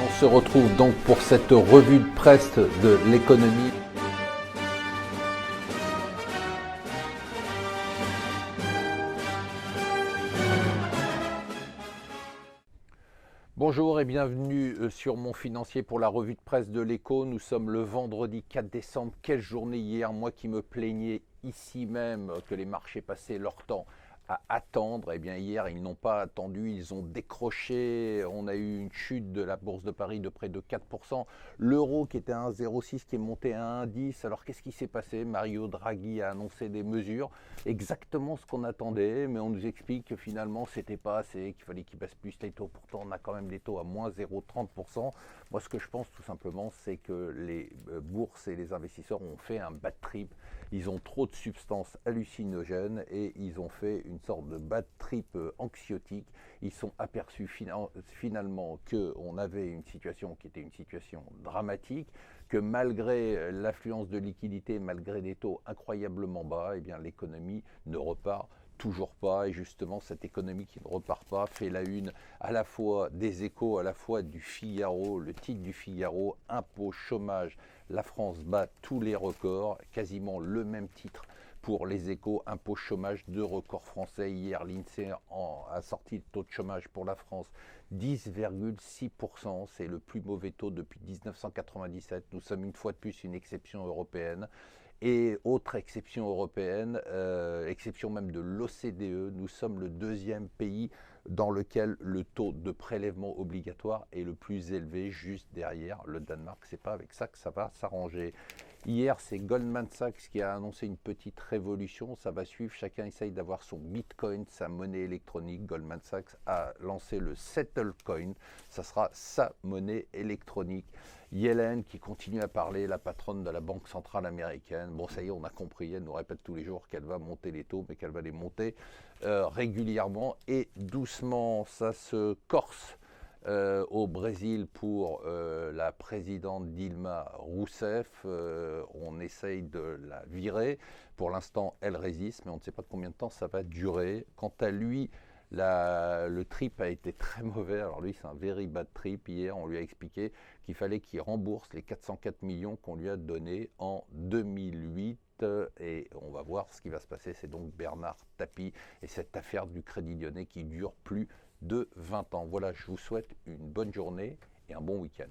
On se retrouve donc pour cette revue de presse de l'économie. Bonjour et bienvenue sur Mon Financier pour la revue de presse de l'Écho. Nous sommes le vendredi 4 décembre. Quelle journée hier, moi qui me plaignais ici même que les marchés passaient leur temps à attendre. Eh bien hier, ils n'ont pas attendu, ils ont décroché. On a eu une chute de la Bourse de Paris de près de 4%. L'euro qui était à 1,06 qui est monté à 1,10. Alors qu'est-ce qui s'est passé? Mario Draghi a annoncé des mesures, exactement ce qu'on attendait, mais on nous explique que finalement c'était pas assez, qu'il fallait qu'il baisse plus les taux. Pourtant on a quand même des taux à moins 0,30%. Moi ce que je pense tout simplement, c'est que les bourses et les investisseurs ont fait un bad trip. Ils ont trop de substances hallucinogènes et ils ont fait une sorte de bad trip anxiotique. Ils sont aperçus finalement qu'on avait une situation qui était une situation dramatique, que malgré l'affluence de liquidités, malgré des taux incroyablement bas, eh bien l'économie ne repart toujours pas. Et justement, cette économie qui ne repart pas fait la une à la fois des Échos, à la fois du Figaro. Le titre du Figaro, impôt, chômage, la France bat tous les records. Quasiment le même titre pour les Échos, impôt, chômage, deux records français. Hier, l'INSEE a sorti le taux de chômage pour la France, 10,6%. C'est le plus mauvais taux depuis 1997. Nous sommes une fois de plus une exception européenne. Et autre exception européenne, exception même de l'OCDE, nous sommes le deuxième pays dans lequel le taux de prélèvement obligatoire est le plus élevé, juste derrière le Danemark. C'est pas avec ça que ça va s'arranger. Hier, c'est Goldman Sachs qui a annoncé une petite révolution. Ça va suivre. Chacun essaye d'avoir son Bitcoin, sa monnaie électronique. Goldman Sachs a lancé le Settlecoin. Ça sera sa monnaie électronique. Yellen qui continue à parler, la patronne de la Banque centrale américaine. Bon, ça y est, on a compris. Elle nous répète tous les jours qu'elle va monter les taux, mais qu'elle va les monter régulièrement et doucement. Ça se corse au Brésil pour la présidente Dilma Rousseff. On essaye de la virer. Pour l'instant, elle résiste, mais on ne sait pas combien de temps ça va durer. Quant à lui, le trip a été très mauvais. Alors lui, c'est un very bad trip. Hier, on lui a expliqué qu'il fallait qu'il rembourse les 404 millions qu'on lui a donnés en 2008. Et on va voir ce qui va se passer. C'est donc Bernard Tapie et cette affaire du Crédit Lyonnais qui dure plus de 20 ans. Voilà, je vous souhaite une bonne journée et un bon week-end.